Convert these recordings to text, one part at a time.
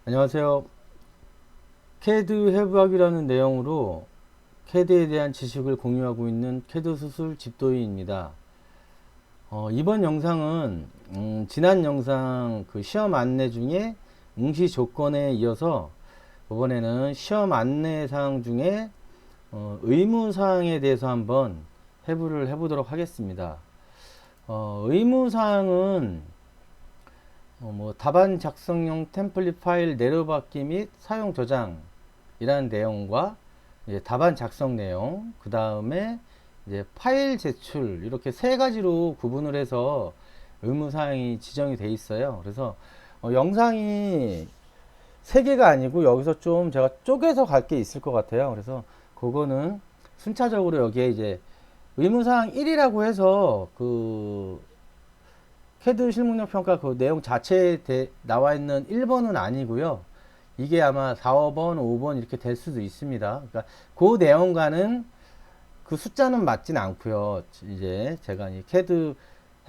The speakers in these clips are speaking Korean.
안녕하세요. 캐드 해부학이라는 내용으로 캐드에 대한 지식을 공유하고 있는 캐드 수술 집도희입니다. 이번 영상은 지난 영상 그 시험 안내 중에 응시 조건에 이어서 이번에는 시험 안내 사항 중에 의무 사항에 대해서 한번 해부를 해보도록 하겠습니다. 의무 사항은 뭐 답안 작성용 템플릿 파일 내려받기 및 사용 저장이라는 내용과 이제 답안 작성 내용, 그 다음에 이제 파일 제출, 이렇게 세 가지로 구분을 해서 의무 사항이 지정이 돼 있어요. 그래서 영상이 세 개가 아니고 여기서 좀 제가 쪼개서 갈 게 있을 것 같아요. 그래서 그거는 순차적으로 여기에 이제 의무사항 1이라고 해서 그 캐드 실무력 평가 그 내용 자체에 나와 있는 1번은 아니고요. 이게 아마 4, 5번, 5번 이렇게 될 수도 있습니다. 그러니까 그 내용과는 그 숫자는 맞진 않고요. 이제 제가 이 캐드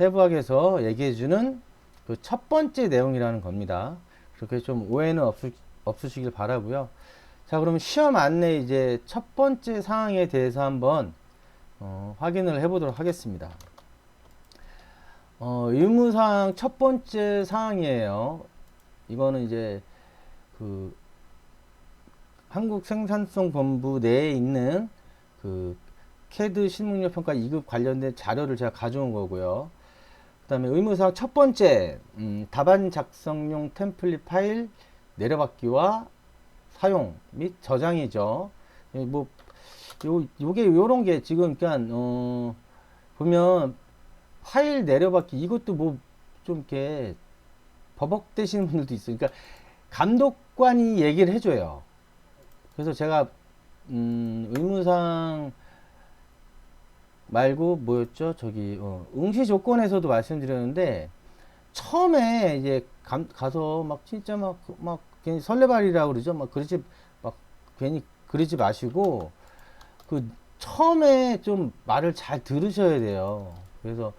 해부학에서 얘기해주는 그 첫 번째 내용이라는 겁니다. 그렇게 좀 오해는 없으시길 바라고요. 자, 그러면 시험 안내 이제 첫 번째 사항에 대해서 한번 확인을 해보도록 하겠습니다. 의무사항 첫 번째 사항이에요. 이거는 이제 그 한국생산성본부 내에 있는 그 캐드 실무능력 평가 2급 관련된 자료를 제가 가져온 거고요. 그 다음에 의무사항 첫 번째, 답안 작성용 템플릿 파일 내려받기와 사용 및 저장이죠. 뭐 요게 요런 게 지금 그러니까 보면 파일 내려받기 이것도 뭐 좀 이렇게 버벅대시는 분들도 있어요. 그러니까 감독관이 얘기를 해줘요. 그래서 제가 의무상 말고 뭐였죠? 저기 응시 조건에서도 말씀드렸는데 처음에 이제 가서 막 진짜 막 괜히 설레발이라고 그러죠. 막 괜히 그러지 마시고 그 처음에 좀 말을 잘 들으셔야 돼요. 그래서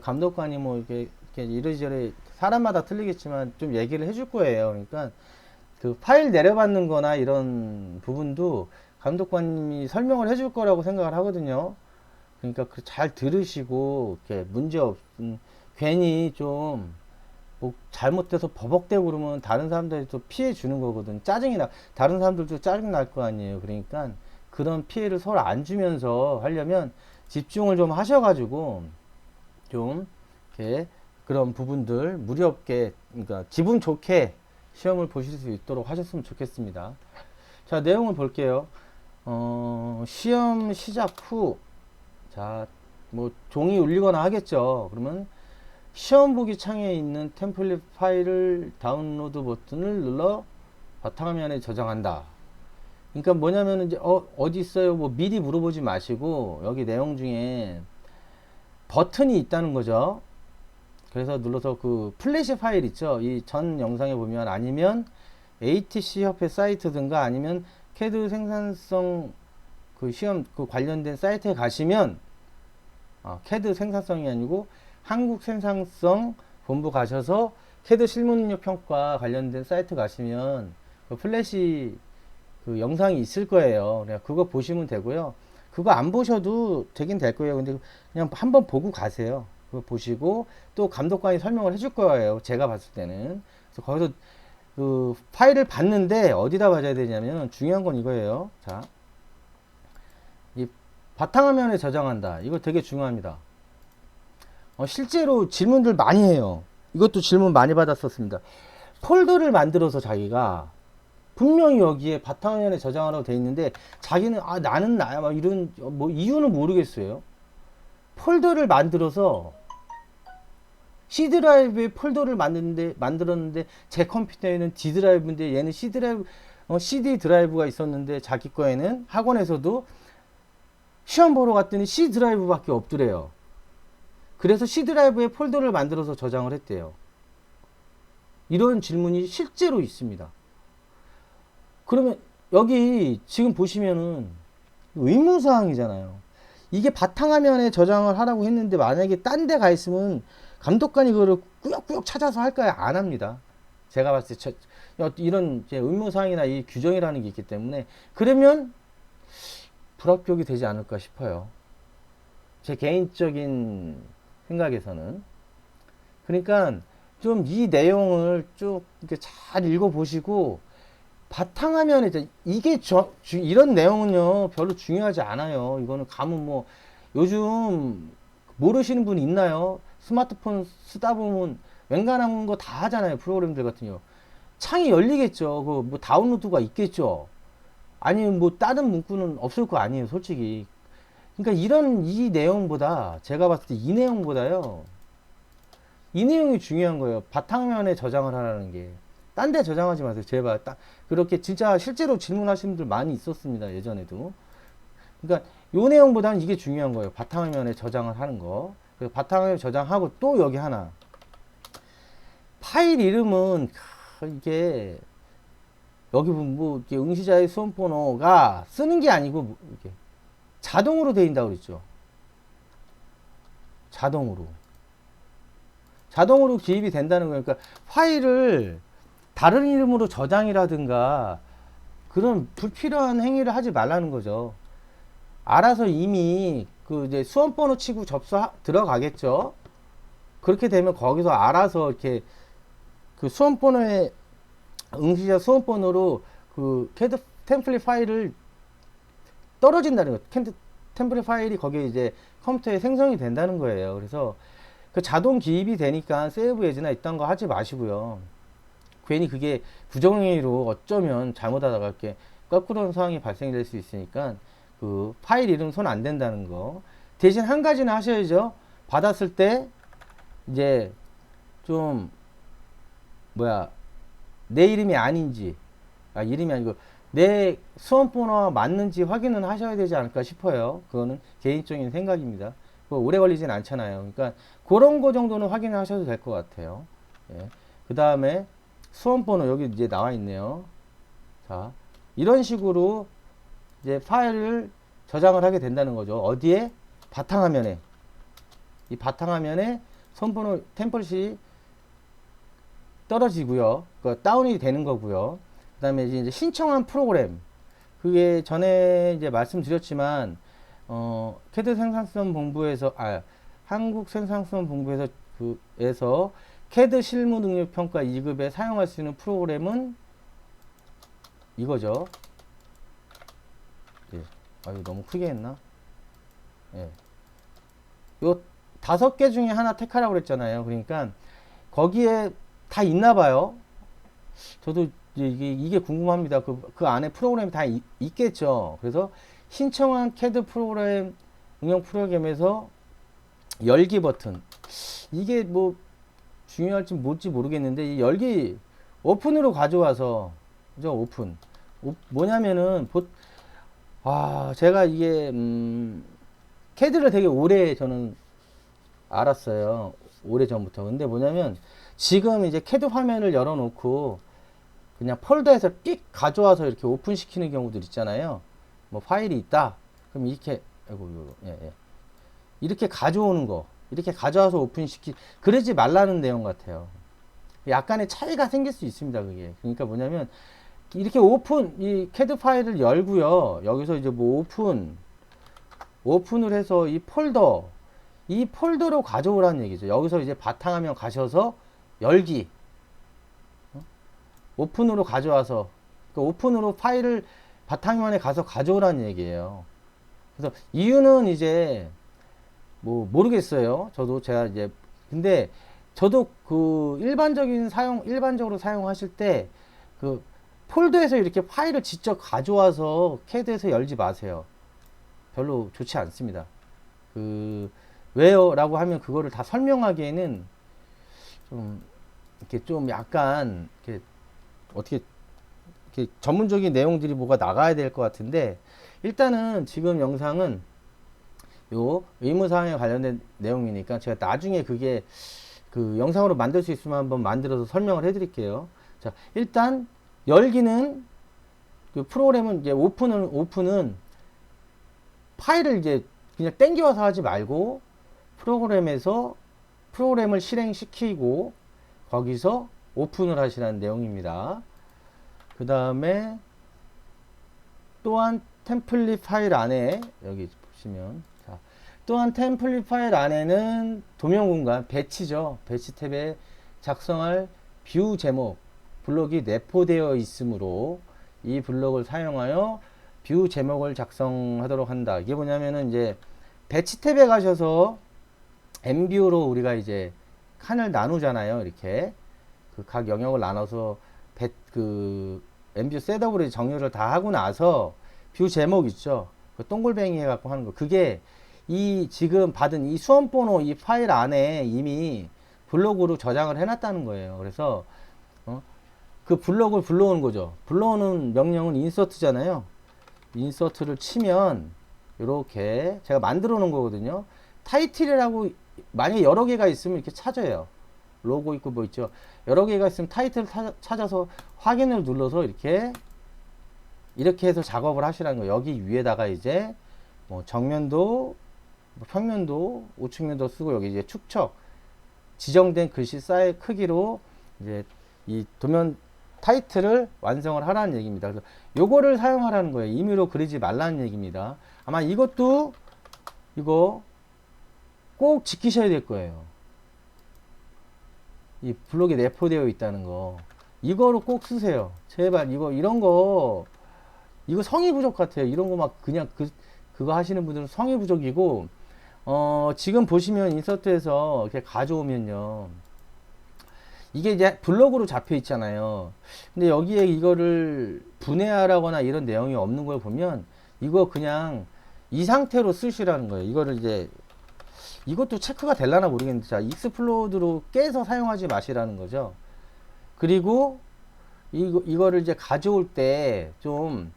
감독관이 뭐 이렇게 이러저러 사람마다 틀리겠지만 좀 얘기를 해줄 거예요. 그러니까 그 파일 내려받는 거나 이런 부분도 감독관님이 설명을 해줄 거라고 생각을 하거든요. 그러니까 잘 들으시고 이렇게 문제 없음 괜히 좀 뭐 잘못돼서 버벅대고 그러면 다른 사람들이 또 피해 주는 거거든. 짜증이 나. 다른 사람들도 짜증 날 거 아니에요. 그러니까 그런 피해를 서로 안 주면서 하려면 집중을 좀 하셔가지고 좀 이렇게 그런 부분들 무리 없게 그러니까 기분 좋게 시험을 보실 수 있도록 하셨으면 좋겠습니다. 자, 내용을 볼게요. 시험 시작 후, 자, 뭐 종이 울리거나 하겠죠. 그러면 시험 보기 창에 있는 템플릿 파일을 다운로드 버튼을 눌러 바탕화면에 저장한다. 그러니까 뭐냐면 이제 어디 있어요? 뭐 미리 물어보지 마시고 여기 내용 중에 버튼이 있다는 거죠. 그래서 눌러서 그 플래시 파일 있죠. 이 전 영상에 보면 아니면 ATC 협회 사이트 등가 아니면 캐드 생산성 그 시험 그 관련된 사이트에 가시면 캐드 생산성이 아니고 한국 생산성 본부 가셔서 캐드 실무 능력 평가 관련된 사이트 가시면 그 플래시 그 영상이 있을 거예요. 그거 보시면 되고요. 그거 안 보셔도 되긴 될 거예요. 근데 그냥 한번 보고 가세요. 그거 보시고 또 감독관이 설명을 해줄 거예요. 제가 봤을 때는. 그래서 거기서 그 파일을 봤는데 어디다 봐야 되냐면 중요한 건 이거예요. 자, 이 바탕화면에 저장한다. 이거 되게 중요합니다. 실제로 질문들 많이 해요. 이것도 질문 많이 받았었습니다. 폴더를 만들어서 자기가 분명히 여기에 바탕화면에 저장하라고 돼 있는데 자기는 나는 나야 막 이런 뭐 이유는 모르겠어요. 폴더를 만들어서 C 드라이브에 폴더를 만들었는데 제 컴퓨터에는 D 드라이브인데 얘는 C 드라이브 CD 드라이브가 있었는데 자기 거에는 학원에서도 시험 보러 갔더니 C 드라이브밖에 없더래요. 그래서 C 드라이브에 폴더를 만들어서 저장을 했대요. 이런 질문이 실제로 있습니다. 그러면 여기 지금 보시면은 의무사항이잖아요. 이게 바탕화면에 저장을 하라고 했는데 만약에 딴 데 가 있으면 감독관이 그거를 꾸역꾸역 찾아서 할까요? 안 합니다. 제가 봤을 때 이런 이제 의무사항이나 이 규정이라는 게 있기 때문에 그러면 불합격이 되지 않을까 싶어요. 제 개인적인 생각에서는. 그러니까 좀 이 내용을 쭉 이렇게 잘 읽어보시고 바탕화면에 이게 이런 내용은요 별로 중요하지 않아요. 이거는 가면 뭐 요즘 모르시는 분 있나요? 스마트폰 쓰다 보면 웬간한 거 다 하잖아요. 프로그램들 같은 경우 창이 열리겠죠. 그 뭐 다운로드가 있겠죠. 아니면 뭐 다른 문구는 없을 거 아니에요, 솔직히. 그러니까 이 내용보다 제가 봤을 때 이 내용보다요. 이 내용이 중요한 거예요. 바탕화면에 저장을 하라는 게. 딴 데 저장하지 마세요. 제발. 그렇게 진짜 실제로 질문하시는 분들 많이 있었습니다. 예전에도. 그러니까 요 내용보다는 이게 중요한 거예요. 바탕화면에 저장을 하는 거. 그래서 바탕화면에 저장하고 또 여기 하나. 파일 이름은 이게 여기 보면 뭐 이렇게 응시자의 수험번호가 쓰는 게 아니고 뭐 이렇게 자동으로 되어 있다고 그랬죠. 자동으로 기입이 된다는 거예요. 그러니까 파일을 다른 이름으로 저장이라든가 그런 불필요한 행위를 하지 말라는 거죠. 알아서 이미 그 이제 수험번호 치고 들어가겠죠. 그렇게 되면 거기서 알아서 이렇게 그 수험번호에 응시자 수험번호로 그 캐드 템플릿 파일을 떨어진다는 거예요. 템플릿 파일이 거기에 이제 컴퓨터에 생성이 된다는 거예요. 그래서 그 자동 기입이 되니까 세이브 예지나 이딴 거 하지 마시고요. 괜히 그게 부정행위로 어쩌면 잘못하다가 이렇게 거꾸로 상황이 발생될 수 있으니까 그 파일 이름 손 안 된다는 거. 대신 한 가지는 하셔야죠. 받았을 때 이제 좀 내 이름이 아닌지, 이름이 아니고 내 수험번호와 맞는지 확인은 하셔야 되지 않을까 싶어요. 그거는 개인적인 생각입니다. 오래 걸리진 않잖아요. 그러니까 그런 거 정도는 확인하셔도 될 것 같아요. 예. 그 다음에 수험번호 여기 이제 나와 있네요. 자, 이런 식으로 이제 파일을 저장을 하게 된다는 거죠. 어디에? 바탕화면에. 이 바탕화면에 수험번호 템플릿이 떨어지고요. 그 다운이 되는 거고요. 그 다음에 이제 신청한 프로그램. 그게 전에 이제 말씀드렸지만 캐드 생산성 본부에서 한국 생산성 본부에서 에서 캐드 실무 능력 평가 2급에 사용할 수 있는 프로그램은 이거죠. 예. 이거 너무 크게 했나? 예. 요 5개 중에 하나 택하라고 그랬잖아요. 그러니까 거기에 다 있나 봐요. 저도 이게 궁금합니다. 그 안에 프로그램이 다 있겠죠. 그래서 신청한 캐드 프로그램 응용 프로그램에서 열기 버튼, 이게 뭐 중요할지 뭘지 모르겠는데 이 열기 오픈으로 가져와서 그죠? 오픈 뭐냐면은 제가 이게 캐드를 되게 오래 저는 알았어요. 오래 전부터. 근데 뭐냐면 지금 이제 캐드 화면을 열어놓고 그냥 폴더에서 삑 가져와서 이렇게 오픈 시키는 경우들 있잖아요. 뭐 파일이 있다. 그럼 이렇게 이렇게 가져오는 거, 이렇게 가져와서 오픈시키, 그러지 말라는 내용 같아요. 약간의 차이가 생길 수 있습니다. 그게. 그러니까 뭐냐면 이렇게 이 캐드 파일을 열고요. 여기서 이제 뭐 오픈을 해서 이 폴더로 가져오라는 얘기죠. 여기서 이제 바탕화면 가셔서 열기, 오픈으로 가져와서 오픈으로 파일을 바탕화면에 가서 가져오라는 얘기예요. 그래서 이유는 이제 뭐 모르겠어요. 근데 저도 일반적으로 사용하실 때 그 폴더에서 이렇게 파일을 직접 가져와서 캐드에서 열지 마세요. 별로 좋지 않습니다. 왜요? 라고 하면 그거를 다 설명하기에는 좀 약간 이렇게 전문적인 내용들이 뭐가 나가야 될 것 같은데, 일단은 지금 영상은 요 의무사항에 관련된 내용이니까 제가 나중에 그게 영상으로 만들 수 있으면 한번 만들어서 설명을 해 드릴게요. 자, 일단 열기는 프로그램은 이제 오픈은 파일을 이제 그냥 땡겨와서 하지 말고 프로그램을 실행시키고 거기서 오픈을 하시라는 내용입니다. 그 다음에 또한 템플릿 파일 안에 여기 보시면 자, 또한 템플릿 파일 안에는 도면 공간 배치죠. 배치 탭에 작성할 뷰 제목 블록이 내포되어 있으므로 이 블록을 사용하여 뷰 제목을 작성하도록 한다. 이게 뭐냐면은 이제 배치 탭에 가셔서 엠뷰로 우리가 이제 칸을 나누잖아요. 이렇게 그 각 영역을 나눠서 엠뷰 셋업으로 정렬을 다 하고 나서 뷰 제목 있죠. 그 동글뱅이 해갖고 하는 거. 그게 이 지금 받은 이 수험 번호 이 파일 안에 이미 블록으로 저장을 해놨다는 거예요. 그래서 그 블록을 불러오는 거죠. 불러오는 명령은 인서트잖아요. 인서트를 치면 이렇게 제가 만들어 놓은 거거든요. 타이틀이라고 만약에 여러 개가 있으면 이렇게 찾아요. 로고 있고 뭐 있죠. 여러 개가 있으면 타이틀 찾아서 확인을 눌러서 이렇게 해서 작업을 하시라는 거예요. 여기 위에다가 이제 뭐 정면도, 뭐 평면도, 우측면도 쓰고 여기 이제 축척 지정된 글씨 사이즈 크기로 이제 이 도면 타이틀을 완성을 하라는 얘기입니다. 그래서 요거를 사용하라는 거예요. 임의로 그리지 말라는 얘기입니다. 아마 이것도 이거 꼭 지키셔야 될 거예요. 이 블록에 내포되어 있다는 거. 이거로 꼭 쓰세요. 제발 이런 거 이거 성의 부족 같아요. 이런 거 막 그냥 그거 하시는 분들은 성의 부족이고 지금 보시면 인서트에서 이렇게 가져오면요. 이게 이제 블록으로 잡혀 있잖아요. 근데 여기에 이거를 분해하라거나 이런 내용이 없는 걸 보면 이거 그냥 이 상태로 쓰시라는 거예요. 이거를 이제 이것도 체크가 될라나 모르겠는데 자 익스플로드로 깨서 사용하지 마시라는 거죠. 그리고 이거를 이제 가져올 때 좀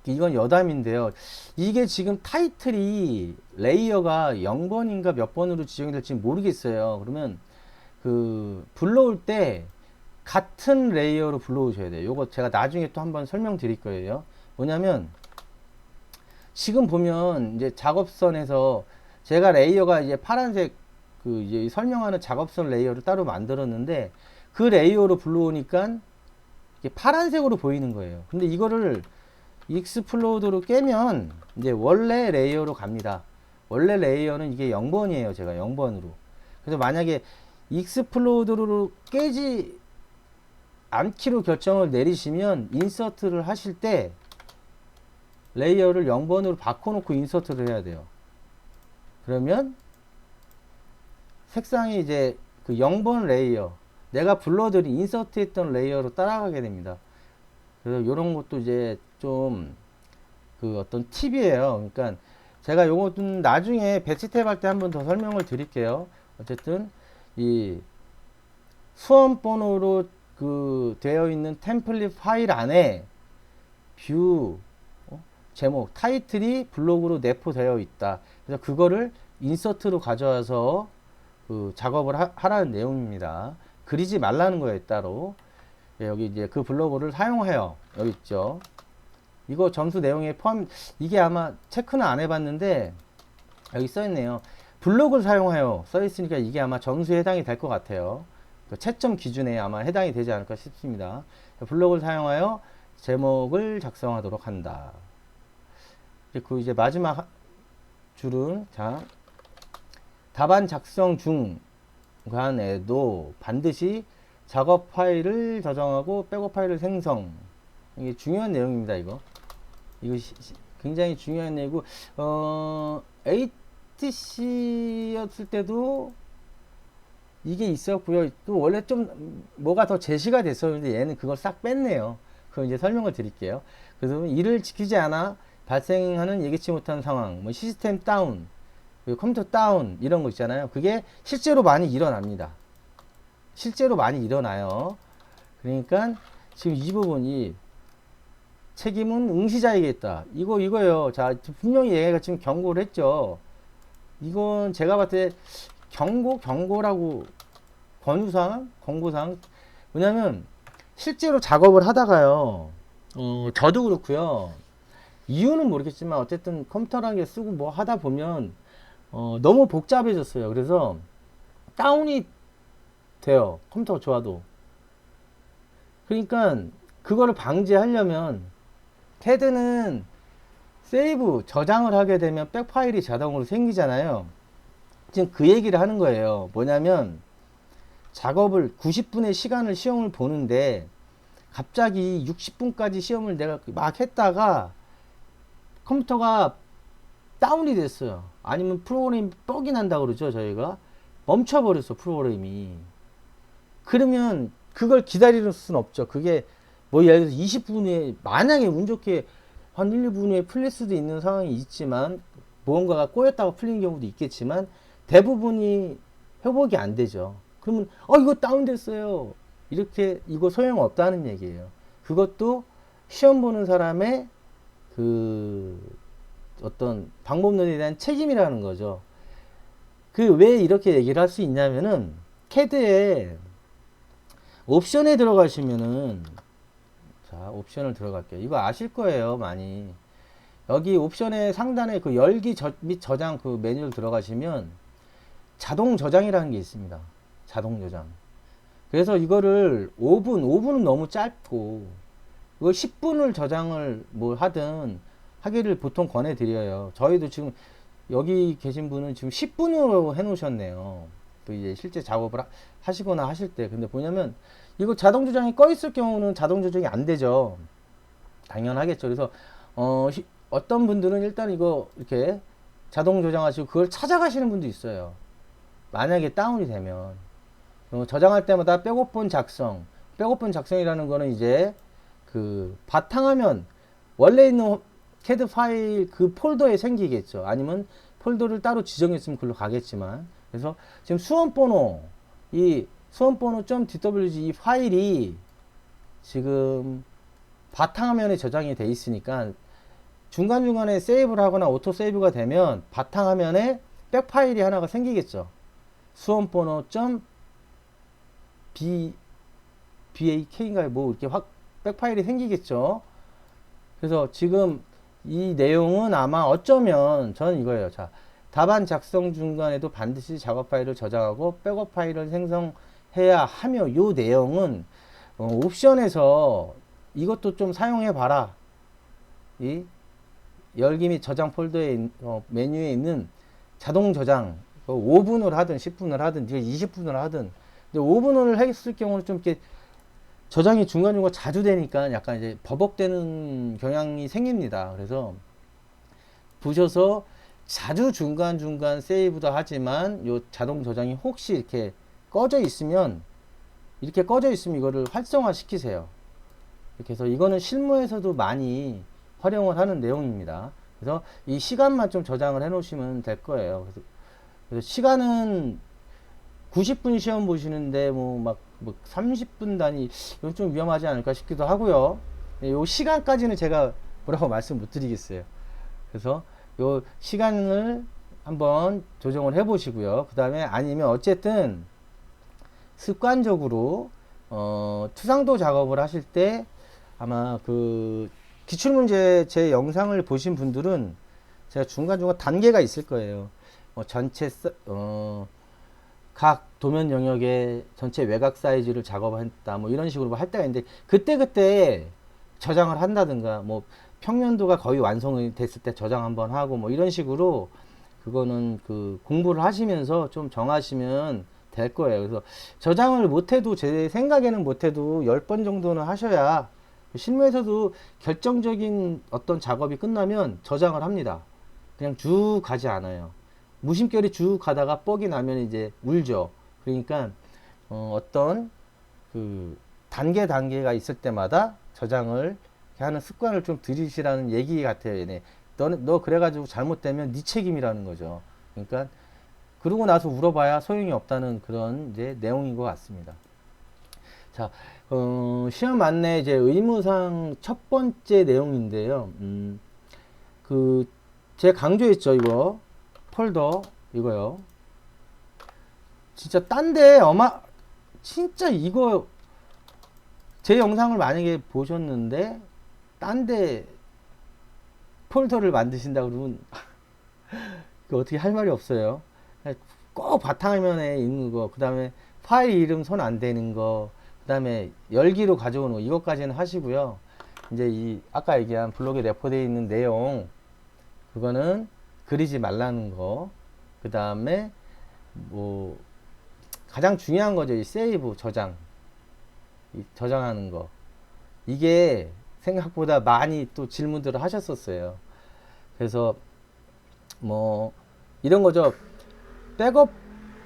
이건 여담인데요. 이게 지금 타이틀이 레이어가 0번인가 몇 번으로 지정이 될지 모르겠어요. 그러면 불러올 때 같은 레이어로 불러오셔야 돼요. 요거 제가 나중에 또 한번 설명드릴 거예요. 뭐냐면 지금 보면 이제 작업선에서 제가 레이어가 이제 파란색 이제 설명하는 작업선 레이어를 따로 만들었는데 그 레이어로 불러오니까 이게 파란색으로 보이는 거예요. 근데 이거를 익스플로드로 깨면 이제 원래 레이어로 갑니다. 원래 레이어는 이게 0번이에요. 제가 0번으로. 그래서 만약에 익스플로드로 깨지 않기로 결정을 내리시면 인서트를 하실 때 레이어를 0번으로 바꿔놓고 인서트를 해야 돼요. 그러면 색상이 이제 그 0번 레이어 내가 불러드린 인서트 했던 레이어로 따라가게 됩니다. 그래서 이런 것도 이제 좀 어떤 팁이에요. 그러니까 제가 요것은 나중에 배치 탭 할 때 한 번 더 설명을 드릴게요. 어쨌든 이 수험 번호로 되어 있는 템플릿 파일 안에 뷰 제목 타이틀이 블록으로 내포되어 있다. 그래서 그거를 인서트로 가져와서 작업을 하라는 내용입니다. 그리지 말라는 거예요. 따로 여기 이제 그 블록을 사용해요. 여기 있죠. 이거 점수 내용에 포함 이게 아마 체크는 안 해봤는데 여기 써있네요. 블록을 사용하여 써있으니까 이게 아마 점수에 해당이 될 것 같아요. 그 채점 기준에 아마 해당이 되지 않을까 싶습니다. 블록을 사용하여 제목을 작성하도록 한다. 이제 마지막 줄은 자 답안 작성 중간에도 반드시 작업 파일을 저장하고 백업 파일을 생성. 이게 중요한 내용입니다. 이거 굉장히 중요한 내용이고 ATC였을 때도 이게 있었고요. 또 원래 좀 뭐가 더 제시가 됐었는데 얘는 그걸 싹 뺐네요. 그거 이제 설명을 드릴게요. 그래서 이를 지키지 않아 발생하는 예기치 못한 상황, 뭐 시스템 다운, 컴퓨터 다운 이런 거 있잖아요. 그게 실제로 많이 일어납니다. 실제로 많이 일어나요. 그러니까 지금 이 부분이 책임은 응시자에게 있다. 이거예요. 자, 분명히 얘가 지금 경고를 했죠. 이건 제가 봤을 때 경고라고 권고사항. 왜냐면 실제로 작업을 하다가요. 저도 그렇고요. 이유는 모르겠지만 어쨌든 컴퓨터라는 게 쓰고 뭐 하다 보면 너무 복잡해졌어요. 그래서 다운이 돼요. 컴퓨터가 좋아도. 그러니까 그거를 방지하려면 캐드는 세이브 저장을 하게 되면 백 파일이 자동으로 생기잖아요. 지금 그 얘기를 하는 거예요. 뭐냐면 작업을 90분의 시험을 보는데 갑자기 60분까지 시험을 내가 막 했다가 컴퓨터가 다운이 됐어요. 아니면 프로그램이 뻑이 난다 그러죠. 저희가 멈춰버렸어, 프로그램이. 그러면 그걸 기다릴 수는 없죠. 그게 뭐 예를 들어서 20분에 만약에 운 좋게 한 1, 2분 후에 풀릴 수도 있는 상황이 있지만 무언가가 꼬였다가 풀린 경우도 있겠지만 대부분이 회복이 안 되죠. 그러면 이거 다운됐어요. 이렇게 이거 소용없다는 얘기예요. 그것도 시험 보는 사람의 그 어떤 방법론에 대한 책임이라는 거죠. 그 왜 이렇게 얘기를 할 수 있냐면은 캐드에 옵션에 들어가시면은 자, 옵션을 들어갈게요. 이거 아실 거예요, 많이. 여기 옵션의 상단에 그 열기 및 저장 그 메뉴를 들어가시면 자동 저장이라는 게 있습니다. 자동 저장. 그래서 이거를 5분은 너무 짧고 이거 10분을 저장을 뭘 하든 하기를 보통 권해드려요. 저희도 지금 여기 계신 분은 지금 10분으로 해 놓으셨네요. 그 이제 실제 작업을 하시거나 하실 때. 근데 뭐냐면 이거 자동 저장이 꺼 있을 경우는 자동 저장이 안 되죠. 당연하겠죠. 그래서 어떤 분들은 일단 이거 이렇게 자동 저장하시고 그걸 찾아가시는 분도 있어요. 만약에 다운이 되면 저장할 때마다 백업본 작성. 백업본 작성이라는 거는 이제 그 바탕화면 원래 있는 캐드 파일 그 폴더에 생기겠죠. 아니면 폴더를 따로 지정했으면 글로 가겠지만. 그래서 지금 수험번호 이 수험번호.dwg 이 파일이 지금 바탕화면에 저장이 돼 있으니까 중간중간에 세이브를 하거나 오토 세이브가 되면 바탕화면에 백 파일이 하나가 생기겠죠. 수험번호.bak인가요? 뭐 이렇게 백 파일이 생기겠죠. 그래서 지금 이 내용은 아마 어쩌면 저는 이거예요. 자, 답안 작성 중간에도 반드시 작업 파일을 저장하고 백업 파일을 생성해야 하며 이 내용은 옵션에서 이것도 좀 사용해 봐라. 이 열기 및 저장 폴더에 메뉴에 있는 자동 저장 5분을 하든 10분을 하든 20분을 하든 5분을 했을 경우는 좀 이렇게 저장이 중간중간 자주 되니까 약간 이제 버벅대는 경향이 생깁니다. 그래서 보셔서 자주 중간중간 세이브도 하지만 요 자동 저장이 혹시 이렇게 꺼져 있으면 이거를 활성화 시키세요. 이렇게 해서 이거는 실무에서도 많이 활용을 하는 내용입니다. 그래서 이 시간만 좀 저장을 해 놓으시면 될 거예요. 그래서 시간은 90분 시험 보시는데 뭐 30분 단위 이건 좀 위험하지 않을까 싶기도 하고요. 요 시간까지는 제가 뭐라고 말씀 못 드리겠어요. 그래서 요 시간을 한번 조정을 해 보시고요. 그 다음에 아니면 어쨌든 습관적으로 투상도 작업을 하실 때 아마 그 기출문제 제 영상을 보신 분들은 제가 중간중간 단계가 있을 거예요. 전체 각 도면 영역의 전체 외곽 사이즈를 작업했다 뭐 이런 식으로 할 때가 있는데 그때 저장을 한다든가 뭐 평면도가 거의 완성이 됐을 때 저장 한번 하고 뭐 이런 식으로 그거는 그 공부를 하시면서 좀 정하시면 될 거예요. 그래서 저장을 못해도 제 생각에는 못해도 10번 정도는 하셔야 실무에서도 결정적인 어떤 작업이 끝나면 저장을 합니다. 그냥 쭉 가지 않아요. 무심결에 쭉 가다가 뻑이 나면 이제 울죠. 그러니까 어떤 그 단계가 있을 때마다 저장을 하는 습관을 좀 들이시라는 얘기 같아요. 얘네. 너 그래가지고 잘못되면 네 책임이라는 거죠. 그러니까 그러고 나서 울어봐야 소용이 없다는 그런 이제 내용인 것 같습니다. 자, 시험 안내 이제 의무상 첫 번째 내용인데요. 제가 강조했죠, 이거. 폴더, 이거요. 진짜 딴데 진짜 이거, 제 영상을 만약에 보셨는데, 딴데 폴더를 만드신다 그러면, 어떻게 할 말이 없어요. 꼭 바탕화면에 있는 거, 그 다음에 파일 이름 손 안 대는 거, 그 다음에 열기로 가져오는 거, 이것까지는 하시고요. 이제 이 아까 얘기한 블록에 내포되어 있는 내용, 그거는 그리지 말라는 거, 그 다음에 뭐 가장 중요한 거죠. 이 세이브 저장, 이 저장하는 거. 이게 생각보다 많이 또 질문들을 하셨었어요. 그래서 뭐 이런 거죠. 백업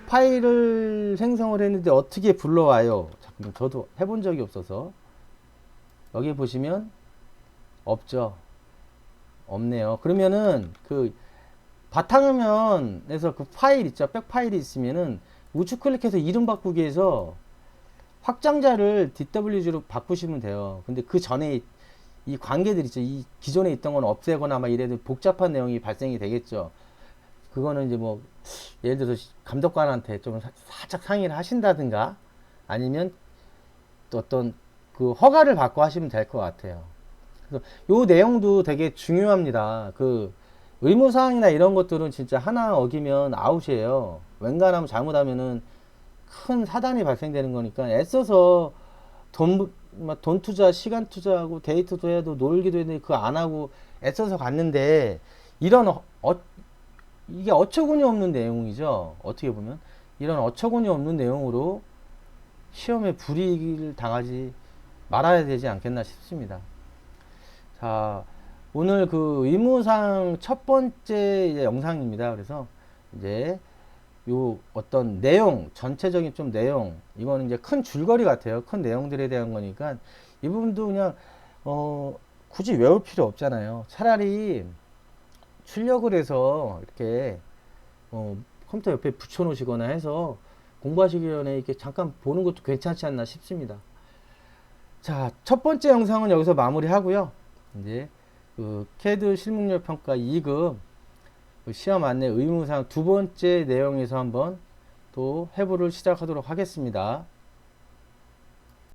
파일을 생성을 했는데 어떻게 불러와요? 잠깐 저도 해본 적이 없어서. 여기 보시면 없죠. 없네요. 그러면은 그 바탕화면에서 그 파일 있죠. 백 파일이 있으면은 우측 클릭해서 이름 바꾸기 해서 확장자를 DWG로 바꾸시면 돼요. 근데 그 전에 이 관계들 있죠. 이 기존에 있던 건 없애거나 막 이래도 복잡한 내용이 발생이 되겠죠. 그거는 이제 뭐 예를 들어서 감독관한테 좀 살짝 상의를 하신다든가 아니면 또 어떤 그 허가를 받고 하시면 될 것 같아요. 그래서 요 내용도 되게 중요합니다. 그 의무사항이나 이런 것들은 진짜 하나 어기면 아웃이에요. 웬간하면 잘못하면은 큰 사단이 발생되는 거니까 애써서 돈 투자, 시간 투자하고 데이트도 해도 놀기도 했는데 그거 안 하고 애써서 갔는데 이런 이게 어처구니 없는 내용이죠. 어떻게 보면 이런 어처구니 없는 내용으로 시험에 불이익을 당하지 말아야 되지 않겠나 싶습니다. 자, 오늘 그 의무상 첫 번째 이제 영상입니다. 그래서 이제 요 어떤 내용, 전체적인 좀 내용, 이거는 이제 큰 줄거리 같아요. 큰 내용들에 대한 거니까 이 부분도 그냥 굳이 외울 필요 없잖아요. 차라리 출력을 해서 이렇게 컴퓨터 옆에 붙여 놓으시거나 해서 공부하시기 전에 이렇게 잠깐 보는 것도 괜찮지 않나 싶습니다. 자, 첫 번째 영상은 여기서 마무리 하고요. 이제 그 캐드 실무능력 평가 2급 그 시험 안내 의무상 두 번째 내용에서 한번 또 해부를 시작하도록 하겠습니다.